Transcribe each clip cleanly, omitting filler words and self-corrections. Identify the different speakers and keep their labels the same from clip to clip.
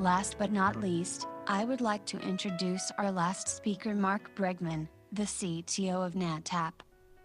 Speaker 1: Last but not least, I would like to introduce our last speaker, Mark Bregman, the CTO of NetApp.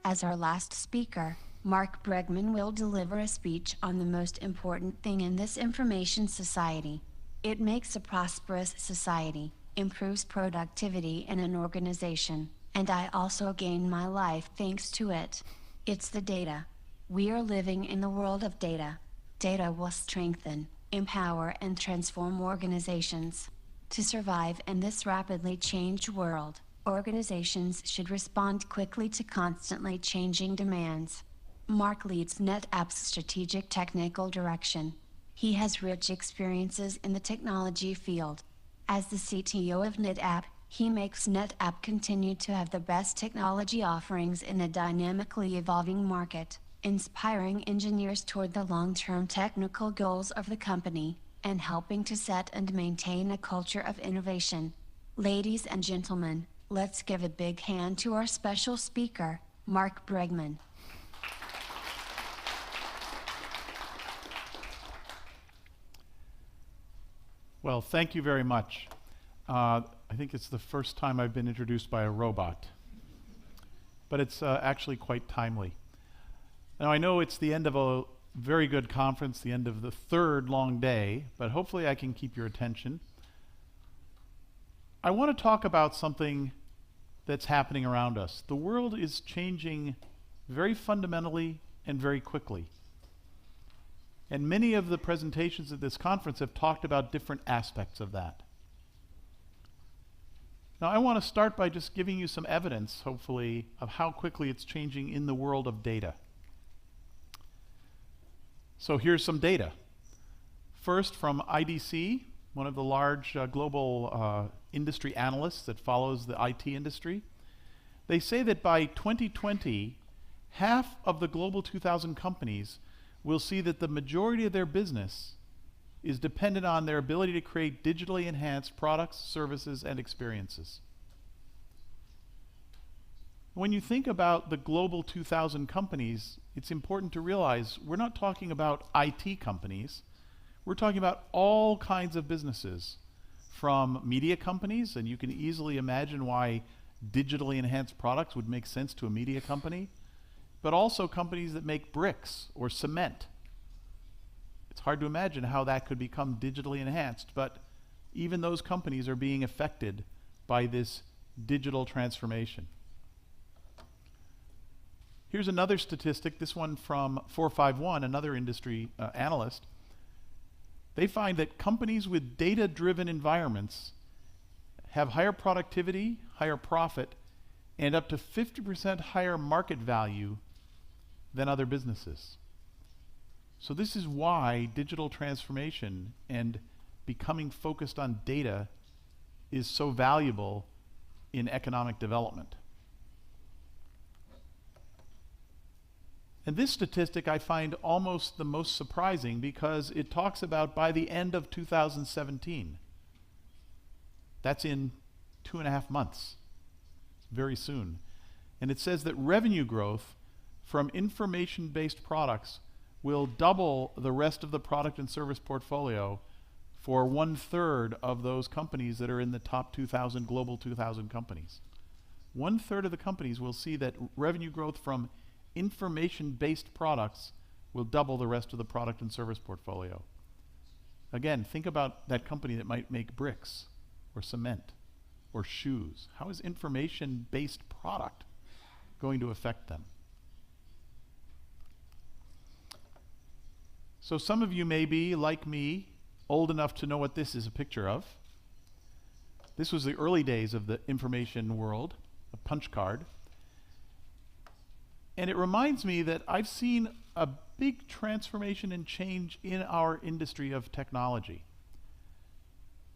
Speaker 1: As our last speaker, Mark Bregman will deliver a speech on the most important thing in this information society. It makes a prosperous society, improves productivity in an organization, and I also gain my life thanks to it. It's the data. We are living in the world of data. Data will strengthen, empower, and transform organizations. To survive in this rapidly changed world, organizations should respond quickly to constantly changing demands. Mark leads NetApp's strategic technical direction. He has rich experiences in the technology field. As the CTO of NetApp, he makes NetApp continue to have the best technology offerings in a dynamically evolving market, inspiring engineers toward the long-term technical goals of the company, and helping to set and maintain a culture of innovation. Ladies and gentlemen, let's give a big hand to our special speaker, Mark Bregman.
Speaker 2: Well, thank you very much. I think it's the first time I've been introduced by a robot, but it's actually quite timely. Now, I know it's the end of a very good conference, the end of the third long day, but hopefully I can keep your attention. I want to talk about something that's happening around us. The world is changing very fundamentally and very quickly. And many of the presentations at this conference have talked about different aspects of that. Now, I want to start by just giving you some evidence, hopefully, of how quickly it's changing in the world of data. So here's some data. First, from IDC, one of the large global industry analysts that follows the IT industry. They say that by 2020, half of the global 2,000 companies will see that the majority of their business is dependent on their ability to create digitally enhanced products, services, and experiences. When you think about the global 2,000 companies, it's important to realize we're not talking about IT companies. We're talking about all kinds of businesses, from media companies, and you can easily imagine why digitally enhanced products would make sense to a media company, but also companies that make bricks or cement. It's hard to imagine how that could become digitally enhanced, but even those companies are being affected by this digital transformation. Here's another statistic, this one from 451, another industry analyst. They find that companies with data-driven environments have higher productivity, higher profit, and up to 50% higher market value than other businesses. So this is why digital transformation and becoming focused on data is so valuable in economic development. And this statistic I find almost the most surprising because it talks about by the end of 2017. That's in 2.5 months, very soon. And it says that revenue growth from information-based products will double the rest of the product and service portfolio for 1/3 of those companies that are in the top 2,000, global 2,000 companies. 1/3 of the companies will see that revenue growth from information-based products will double the rest of the product and service portfolio. Again, think about that company that might make bricks or cement or shoes. How is information-based product going to affect them? So some of you may be, like me, old enough to know what this is a picture of. This was the early days of the information world, a punch card. And it reminds me that I've seen a big transformation and change in our industry of technology.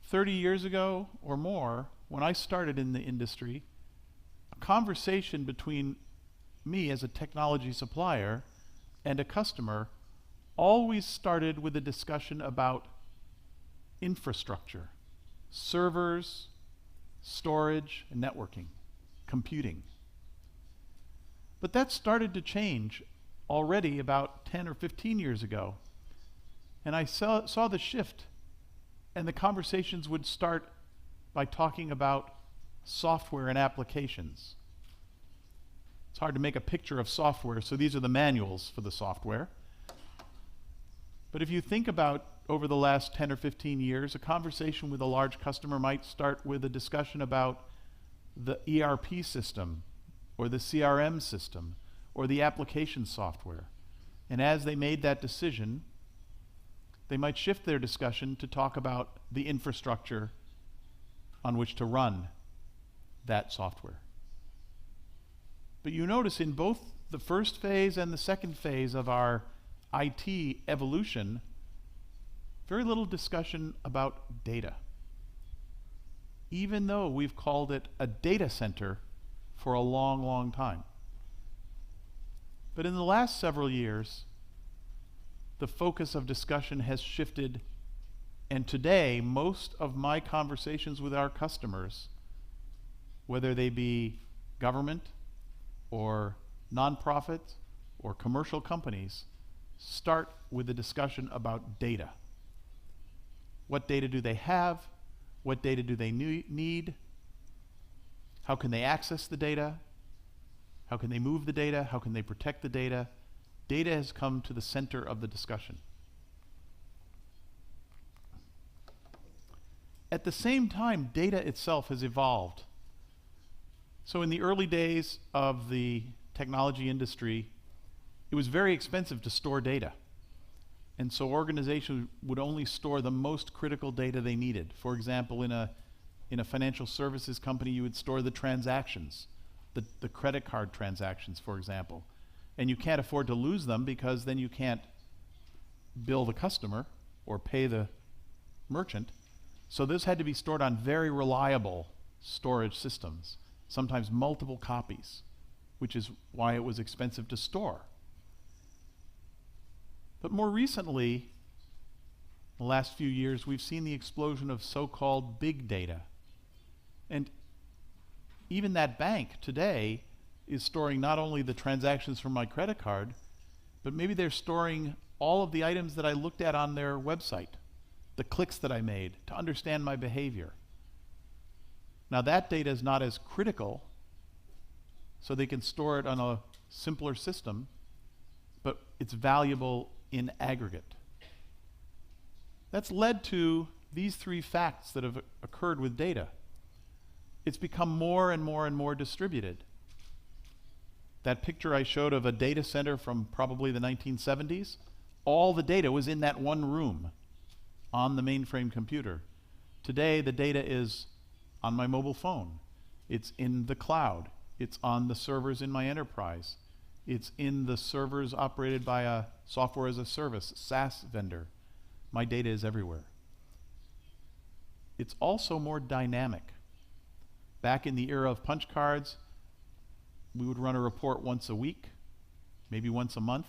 Speaker 2: 30 years ago or more, when I started in the industry, a conversation between me as a technology supplier and a customer always started with a discussion about infrastructure, servers, storage, and networking, computing. But that started to change already about 10 or 15 years ago. And I saw the shift And the conversations would start by talking about software and applications. It's hard to make a picture of software, so these are the manuals for the software. But if you think about over the last 10 or 15 years, a conversation with a large customer might start with a discussion about the ERP system, or the CRM system, or the application software. And as they made that decision, they might shift their discussion to talk about the infrastructure on which to run that software. But you notice in both the first phase and the second phase of our IT evolution, very little discussion about data. Even though we've called it a data center for a long, long time. But in the last several years, the focus of discussion has shifted, and today, most of my conversations with our customers, whether they be government or nonprofit or commercial companies, start with a discussion about data. What data do they have? What data do they need? How can they access the data? How can they move the data? How can they protect the data? Data has come to the center of the discussion. At the same time, data itself has evolved. So in the early days of the technology industry, it was very expensive to store data. And so organizations would only store the most critical data they needed. For example, in a financial services company, you would store the transactions, the credit card transactions, for example. And you can't afford to lose them because then you can't bill the customer or pay the merchant. So this had to be stored on very reliable storage systems, sometimes multiple copies, which is why it was expensive to store. But more recently, in the last few years, we've seen the explosion of so-called big data. And even that bank today is storing not only the transactions from my credit card, but maybe they're storing all of the items that I looked at on their website, the clicks that I made to understand my behavior. Now that data is not as critical, so they can store it on a simpler system, but it's valuable in aggregate. That's led to these three facts that have occurred with data. It's become more and more and more distributed. That picture I showed of a data center from probably the 1970s, all the data was in that one room on the mainframe computer. Today, the data is on my mobile phone. It's in the cloud. It's on the servers in my enterprise. It's in the servers operated by a software as a service, SaaS vendor. My data is everywhere. It's also more dynamic. Back in the era of punch cards, we would run a report once a week, maybe once a month.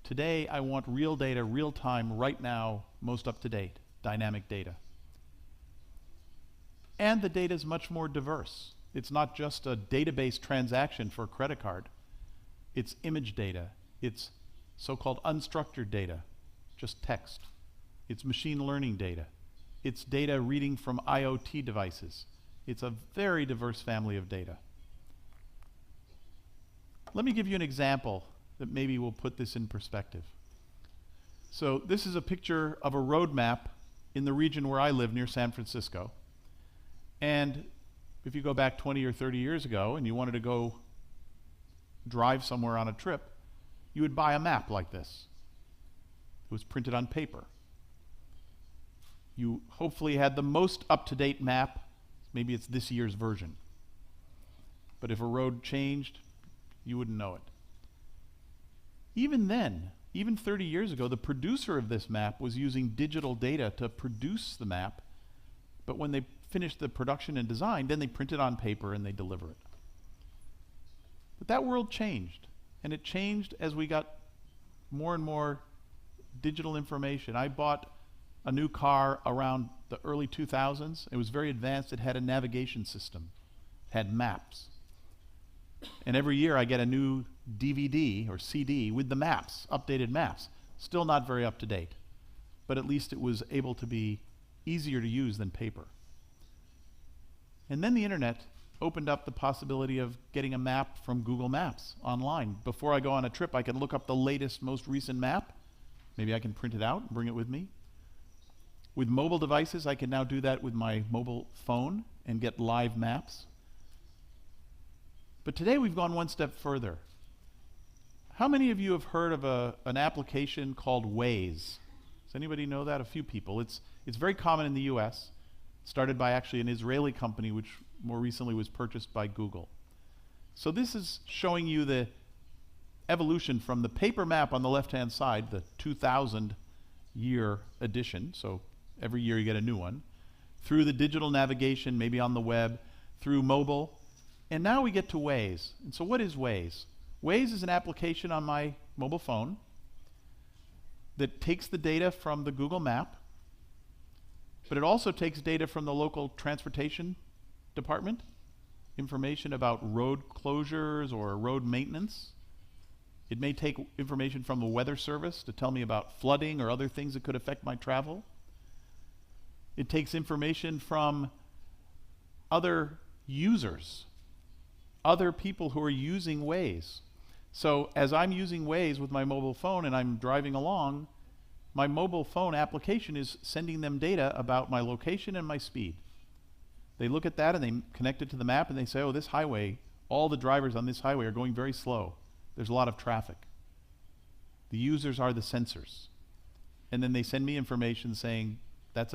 Speaker 2: Today, I want real data, real time, right now, most up to date, dynamic data. And the data is much more diverse. It's not just a database transaction for a credit card. It's image data. It's so-called unstructured data, just text. It's machine learning data. It's data reading from IoT devices. It's a very diverse family of data. Let me give you an example that maybe will put this in perspective. So this is a picture of a road map in the region where I live near San Francisco. And if you go back 20 or 30 years ago and you wanted to go drive somewhere on a trip, you would buy a map like this. It was printed on paper. You hopefully had the most up-to-date map. Maybe it's this year's version. But if a road changed, you wouldn't know it. Even then, even 30 years ago, the producer of this map was using digital data to produce the map, but when they finished the production and design, then they print it on paper and they deliver it. But that world changed, and it changed as we got more and more digital information. I bought a new car around the early 2000s. It was very advanced. It had a navigation system. It had maps. And every year I get a new DVD or CD with the maps, updated maps. Still not very up to date, but at least it was able to be easier to use than paper. And then the internet opened up the possibility of getting a map from Google Maps online. Before I go on a trip, I can look up the latest, most recent map. Maybe I can print it out and bring it with me. With mobile devices, I can now do that with my mobile phone and get live maps. But today we've gone one step further. How many of you have heard of an application called Waze? Does anybody know that? A few people. It's very common in the US. Started by actually an Israeli company, which more recently was purchased by Google. So this is showing you the evolution from the paper map on the left-hand side, the 2000 year edition, so every year you get a new one, through the digital navigation, maybe on the web, through mobile, and now we get to Waze. And so what is Waze? Waze is an application on my mobile phone that takes the data from the Google map, but it also takes data from the local transportation department, information about road closures or road maintenance. It may take information from the weather service to tell me about flooding or other things that could affect my travel. It takes information from other users, other people who are using Waze. So as I'm using Waze with my mobile phone and I'm driving along, my mobile phone application is sending them data about my location and my speed. They look at that and they connect it to the map and they say, oh, this highway, all the drivers on this highway are going very slow. There's a lot of traffic. The users are the sensors. And then they send me information saying, there's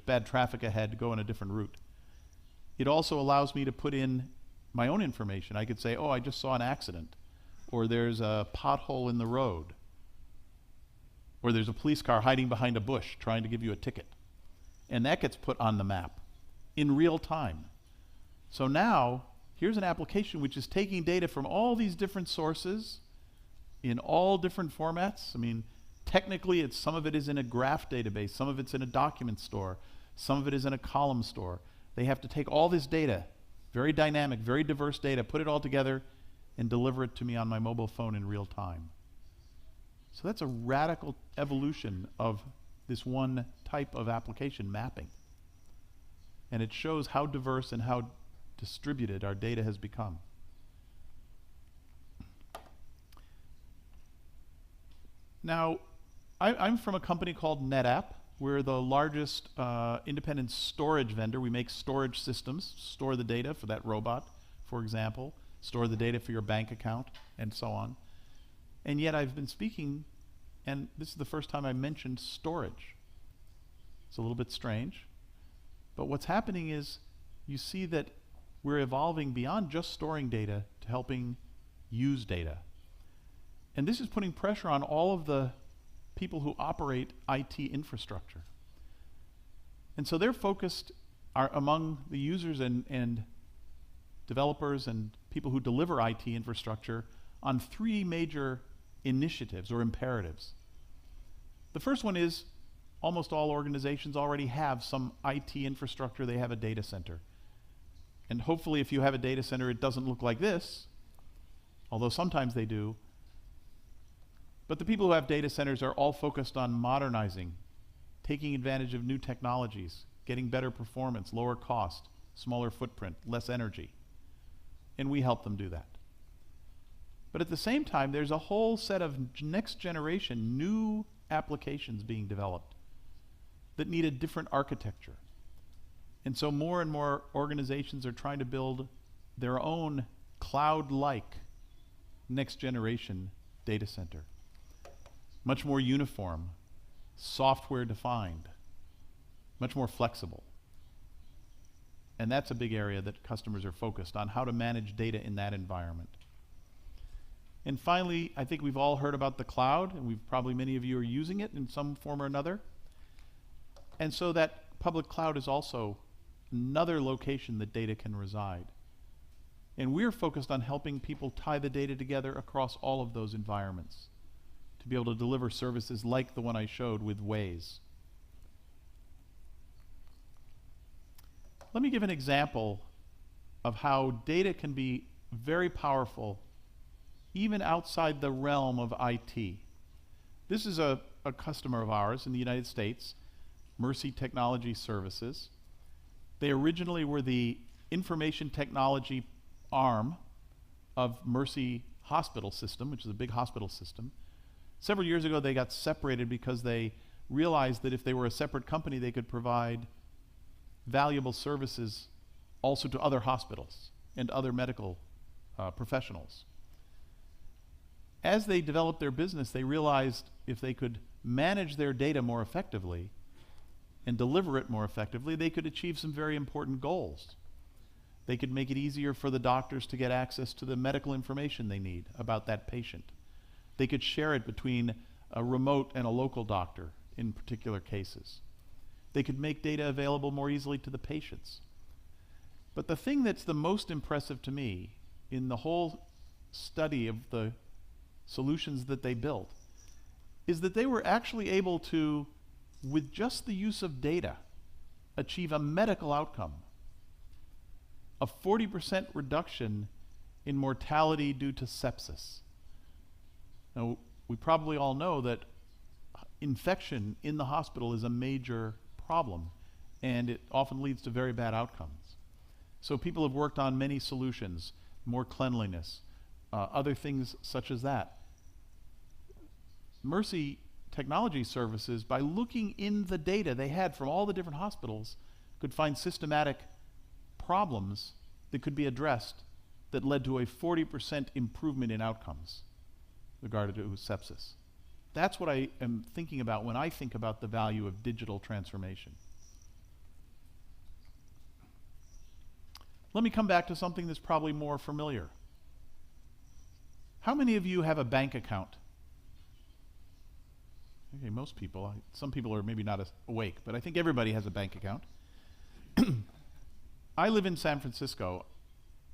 Speaker 2: bad traffic ahead, go on a different route. It also allows me to put in my own information. I could say, oh, I just saw an accident, or there's a pothole in the road, or there's a police car hiding behind a bush trying to give you a ticket. And that gets put on the map in real time. So now, here's an application which is taking data from all these different sources in all different formats. I mean, technically, some of it is in a graph database, some of it's in a document store, some of it is in a column store. They have to take all this data, very dynamic, very diverse data, put it all together and deliver it to me on my mobile phone in real time. So that's a radical evolution of this one type of application, mapping. And it shows how diverse and how distributed our data has become. Now, I'm from a company called NetApp. We're the largest independent storage vendor. We make storage systems, store the data for that robot, for example, store the data for your bank account, and so on. And yet I've been speaking, and this is the first time I mentioned storage. It's a little bit strange, but what's happening is you see that we're evolving beyond just storing data to helping use data. And this is putting pressure on all of the people who operate IT infrastructure. And so they're focused among the users and developers and people who deliver IT infrastructure on three major initiatives or imperatives. The first one is almost all organizations already have some IT infrastructure. They have a data center. And hopefully if you have a data center, it doesn't look like this, although sometimes they do. But the people who have data centers are all focused on modernizing, taking advantage of new technologies, getting better performance, lower cost, smaller footprint, less energy. And we help them do that. But at the same time, there's a whole set of next generation new applications being developed that need a different architecture. And so more and more organizations are trying to build their own cloud-like next generation data center. Much more uniform, software defined, much more flexible. And that's a big area that customers are focused on, how to manage data in that environment. And finally, I think we've all heard about the cloud, and probably many of you are using it in some form or another. And so that public cloud is also another location that data can reside. And we're focused on helping people tie the data together across all of those environments to be able to deliver services like the one I showed with Waze. Let me give an example of how data can be very powerful even outside the realm of IT. This is a customer of ours in the United States. Mercy Technology Services. They originally were the information technology arm of Mercy Hospital System, which is a big hospital system. Several years ago, they got separated because they realized that if they were a separate company, they could provide valuable services also to other hospitals and other medical professionals. As they developed their business, they realized if they could manage their data more effectively and deliver it more effectively, they could achieve some very important goals. They could make it easier for the doctors to get access to the medical information they need about that patient. They could share it between a remote and a local doctor in particular cases. They could make data available more easily to the patients. But the thing that's the most impressive to me in the whole study of the solutions that they built is that they were actually able to, with just the use of data, achieve a medical outcome. A 40% reduction in mortality due to sepsis. Now, we probably all know that infection in the hospital is a major problem, and it often leads to very bad outcomes. So people have worked on many solutions, more cleanliness, other things such as that. Mercy Technology Services, by looking in the data they had from all the different hospitals, could find systematic problems that could be addressed that led to a 40% improvement in outcomes regarding to sepsis. That's what I am thinking about when I think about the value of digital transformation. Let me come back to something that's probably more familiar. How many of you have a bank account? Okay, most people. Some people are maybe not awake, but I think everybody has a bank account. I live in San Francisco.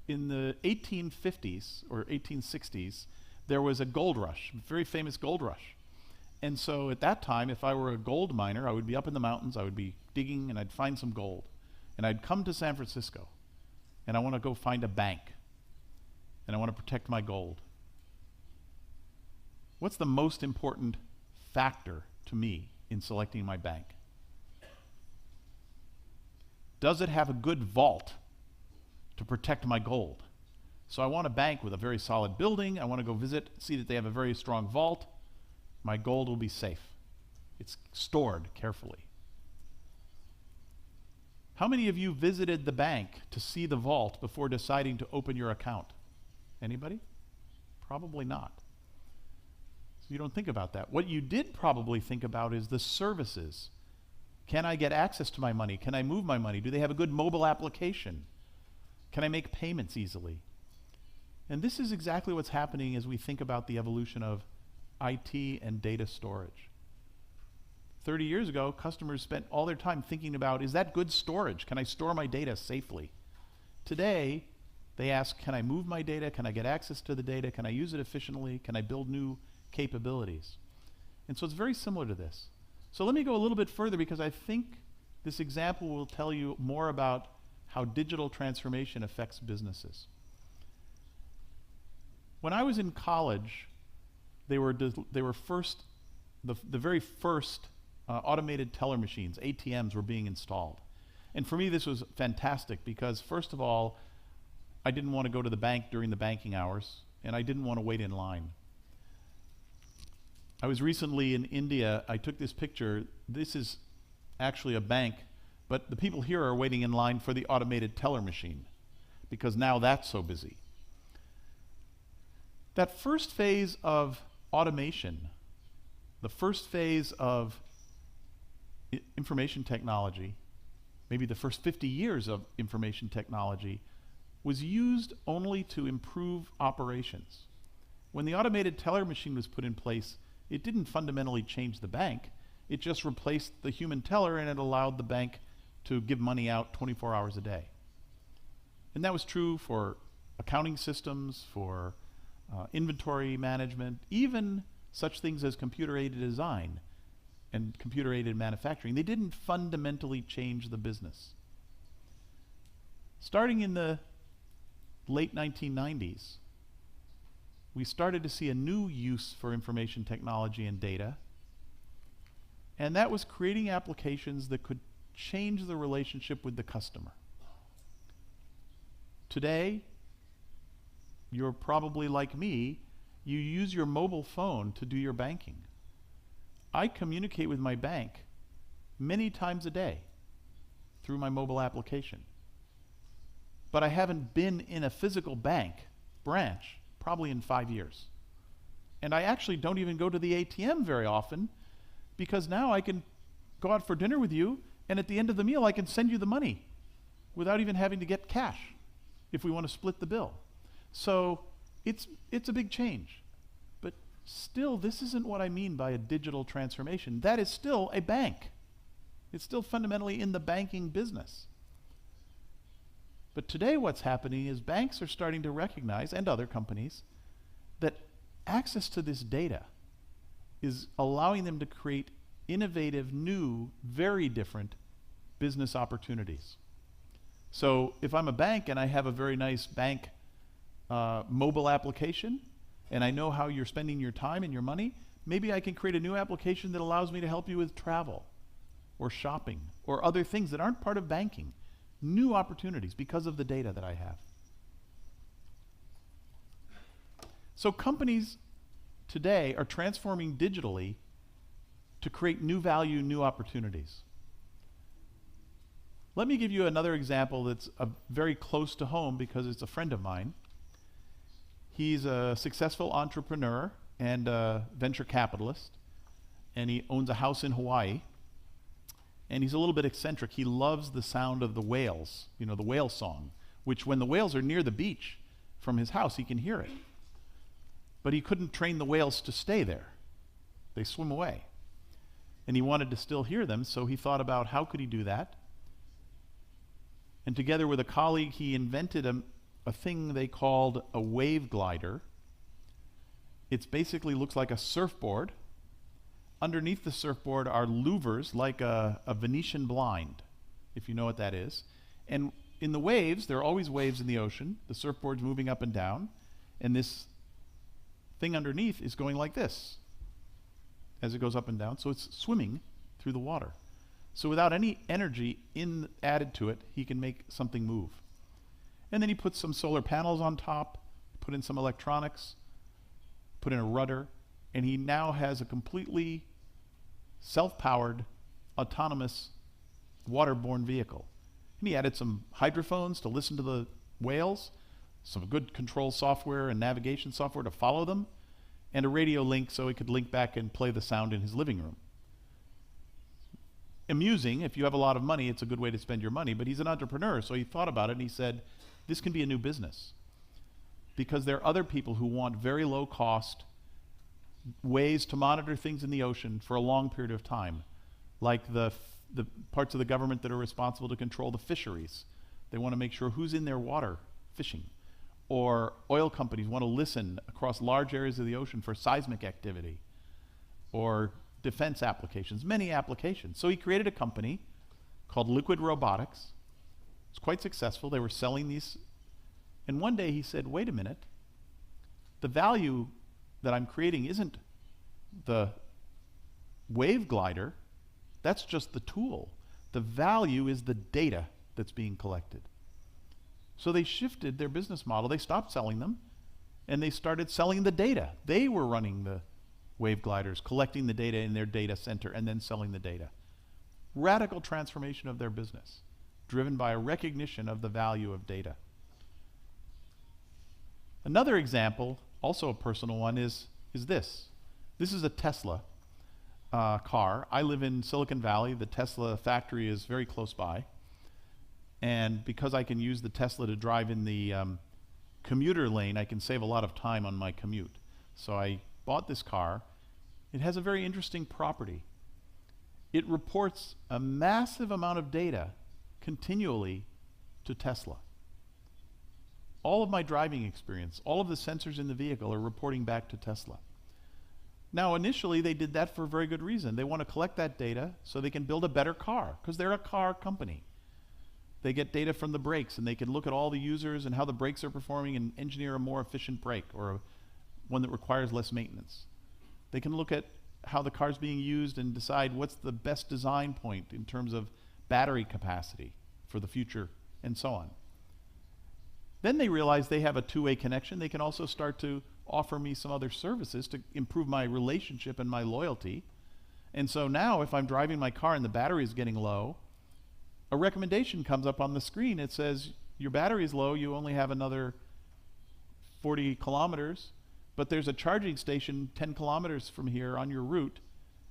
Speaker 2: In the 1850s or 1860s, there was a gold rush, a very famous gold rush. And so at that time, if I were a gold miner, I would be up in the mountains, I would be digging, and I'd find some gold. And I'd come to San Francisco, and I want to go find a bank, and I want to protect my gold. What's the most important factor to me in selecting my bank? Does it have a good vault to protect my gold? So I want a bank with a very solid building. I want to go visit, see that they have a very strong vault. My gold will be safe. It's stored carefully. How many of you visited the bank to see the vault before deciding to open your account? Anybody? Probably not. So you don't think about that. What you did probably think about is the services. Can I get access to my money? Can I move my money? Do they have a good mobile application? Can I make payments easily? And this is exactly what's happening as we think about the evolution of IT and data storage. 30 years ago, customers spent all their time thinking about, is that good storage? Can I store my data safely? Today, they ask, can I move my data? Can I get access to the data? Can I use it efficiently? Can I build new capabilities? And so it's very similar to this. So let me go a little bit further because I think this example will tell you more about how digital transformation affects businesses. When I was in college, they were first, the very first automated teller machines, ATMs, were being installed. And for me, this was fantastic because, first of all, I didn't want to go to the bank during the banking hours, and I didn't want to wait in line. I was recently in India. I took this picture. This is actually a bank, but the people here are waiting in line for the automated teller machine because now that's so busy. That first phase of automation, the first phase of information technology, maybe the first 50 years of information technology, was used only to improve operations. When the automated teller machine was put in place, it didn't fundamentally change the bank. It just replaced the human teller, and it allowed the bank to give money out 24 hours a day. And that was true for accounting systems, for inventory management, even such things as computer-aided design and computer-aided manufacturing. They didn't fundamentally change the business. Starting in the late 1990s, we started to see a new use for information technology and data, And that was creating applications that could change the relationship with the customer. Today, you're probably like me, you use your mobile phone to do your banking. I communicate with my bank many times a day through my mobile application. But I haven't been in a physical bank branch probably in 5 years. And I actually don't even go to the ATM very often, because now I can go out for dinner with you, and at the end of the meal I can send you the money without even having to get cash if we want to split the bill. So it's a big change. But still, this isn't what I mean by a digital transformation. That is still a bank. It's still fundamentally in the banking business. But today what's happening is banks are starting to recognize, and other companies, that access to this data is allowing them to create innovative, new, very different business opportunities. So if I'm a bank and I have a very nice bank mobile application, and I know how you're spending your time and your money, maybe I can create a new application that allows me to help you with travel or shopping or other things that aren't part of banking. New opportunities because of the data that I have. So companies today are transforming digitally to create new value, new opportunities. Let me give you another example that's very close to home because it's a friend of mine. He's a successful entrepreneur and a venture capitalist, and he owns a house in Hawaii. And he's a little bit eccentric. He loves the sound of the whales, you know, the whale song, which when the whales are near the beach from his house, he can hear it. But he couldn't train the whales to stay there. They swim away. And he wanted to still hear them, so he thought about how could he do that. And together with a colleague, he invented a thing they called a wave glider. It basically looks like a surfboard. Underneath the surfboard are louvers, like a Venetian blind, if you know what that is. And in the waves, there are always waves in the ocean. The surfboard's moving up and down. And this thing underneath is going like this as it goes up and down. So it's swimming through the water. So without any energy added to it, he can make something move. And then he puts some solar panels on top, put in some electronics, put in a rudder, and he now has a completely self-powered, autonomous, waterborne vehicle. And he added some hydrophones to listen to the whales, some good control software and navigation software to follow them, and a radio link so he could link back and play the sound in his living room. Amusing, if you have a lot of money, it's a good way to spend your money, but he's an entrepreneur, so he thought about it and he said, this can be a new business. Because there are other people who want very low cost ways to monitor things in the ocean for a long period of time, like the parts of the government that are responsible to control the fisheries. They want to make sure who's in their water fishing. Or oil companies want to listen across large areas of the ocean for seismic activity. Or defense applications, many applications. So he created a company called Liquid Robotics. It's quite successful. They were selling these. And one day he said, wait a minute, the value that I'm creating isn't the wave glider, that's just the tool. The value is the data that's being collected. So they shifted their business model. They stopped selling them, and they started selling the data. They were running the wave gliders, collecting the data in their data center, and then selling the data. Radical transformation of their business, driven by a recognition of the value of data. Another example, also a personal one, is this. This is a Tesla car. I live in Silicon Valley. The Tesla factory is very close by. And because I can use the Tesla to drive in the commuter lane, I can save a lot of time on my commute. So I bought this car. It has a very interesting property. It reports a massive amount of data continually to Tesla. All of my driving experience, all of the sensors in the vehicle are reporting back to Tesla. Now, initially, they did that for a very good reason. They want to collect that data so they can build a better car, because they're a car company. They get data from the brakes, and they can look at all the users and how the brakes are performing and engineer a more efficient brake or one that requires less maintenance. They can look at how the car's being used and decide what's the best design point in terms of battery capacity for the future and so on. Then they realize they have a two-way connection. They can also start to offer me some other services to improve my relationship and my loyalty. And so now if I'm driving my car and the battery is getting low, a recommendation comes up on the screen. It says, your battery is low, you only have another 40 kilometers, but there's a charging station 10 kilometers from here on your route,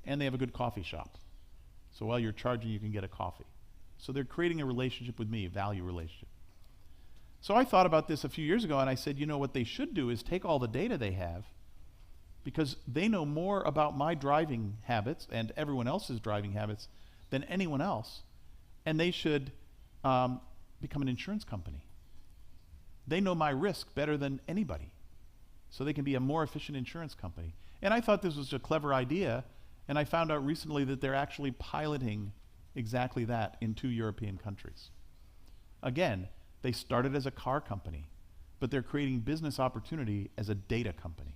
Speaker 2: and they have a good coffee shop. So while you're charging, you can get a coffee. So they're creating a relationship with me, a value relationship. So I thought about this a few years ago, and I said, you know, what they should do is take all the data they have, because they know more about my driving habits and everyone else's driving habits than anyone else, and they should become an insurance company. They know my risk better than anybody, so they can be a more efficient insurance company. And I thought this was a clever idea, and I found out recently that they're actually piloting exactly that in 2 European countries. Again, they started as a car company, but they're creating business opportunity as a data company.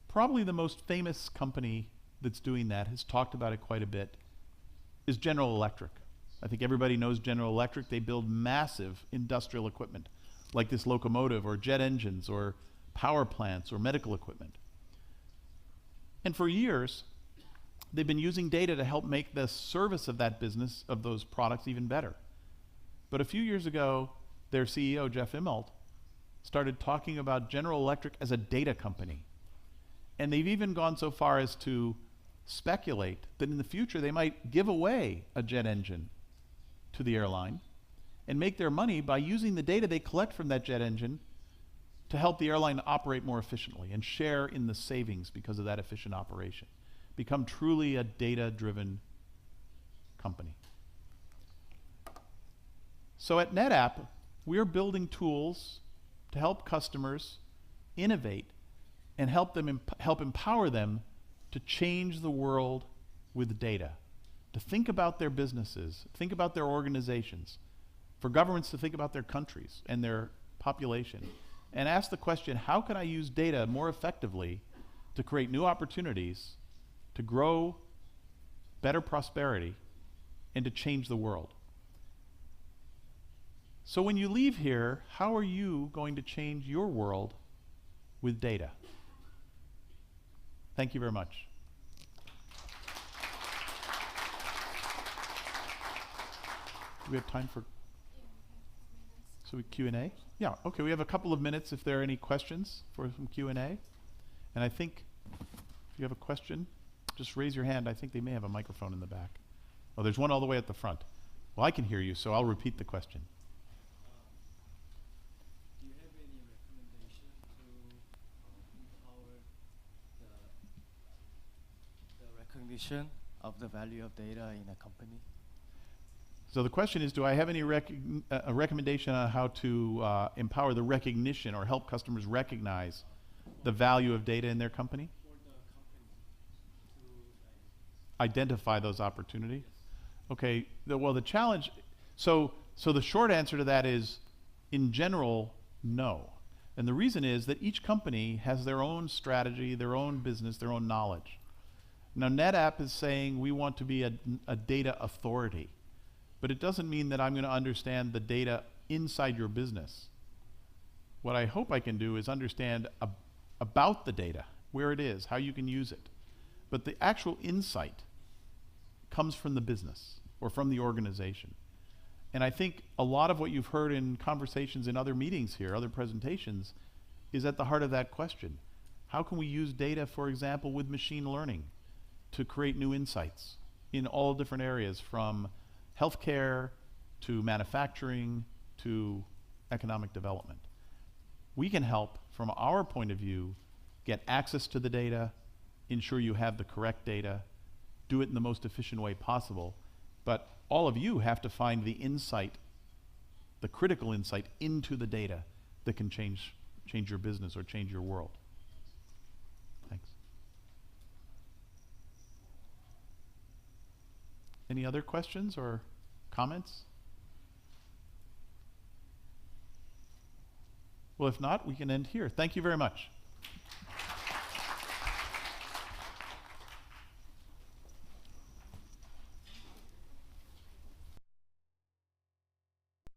Speaker 2: Probably the most famous company that's doing that, has talked about it quite a bit, is General Electric. I think everybody knows General Electric. They build massive industrial equipment, like this locomotive or jet engines or power plants or medical equipment. And for years, they've been using data to help make the service of that business, of those products, even better. But a few years ago, their CEO, Jeff Immelt, started talking about General Electric as a data company. And they've even gone so far as to speculate that in the future they might give away a jet engine to the airline and make their money by using the data they collect from that jet engine to help the airline operate more efficiently and share in the savings because of that efficient operation. Become truly a data-driven company. So at NetApp, we're building tools to help customers innovate and help empower them to change the world with data, to think about their businesses, think about their organizations, for governments to think about their countries and their population, and ask the question, how can I use data more effectively to create new opportunities, to grow better prosperity, and to change the world? So when you leave here, how are you going to change your world with data? Thank you very much. Do we have time for Q&A? Yeah, okay, we have a couple of minutes if there are any questions for some Q&A. And I think if you have a question, just raise your hand. I think they may have a microphone in the back. Oh, there's one all the way at the front. Well, I can hear you, so I'll repeat the question.
Speaker 3: Do you have any recommendation to empower the recognition of the value of data in a company?
Speaker 2: So the question is, do I have any recommendation on how to empower the recognition or help customers recognize the value of data in their company?
Speaker 3: For the company to
Speaker 2: Identify those opportunities? Okay, well the challenge, so the short answer to that is, in general, no. And the reason is that each company has their own strategy, their own business, their own knowledge. Now NetApp is saying we want to be a data authority. But it doesn't mean that I'm going to understand the data inside your business. What I hope I can do is understand about the data, where it is, how you can use it. But the actual insight comes from the business or from the organization. And I think a lot of what you've heard in conversations in other meetings here, other presentations, is at the heart of that question. How can we use data, for example, with machine learning to create new insights in all different areas, from healthcare to manufacturing to economic development? We can help, from our point of view, get access to the data, ensure you have the correct data, do it in the most efficient way possible. But all of you have to find the insight, the critical insight into the data that can change your business or change your world. Thanks. Any other questions or comments? Well, if not, we can end here. Thank you very much.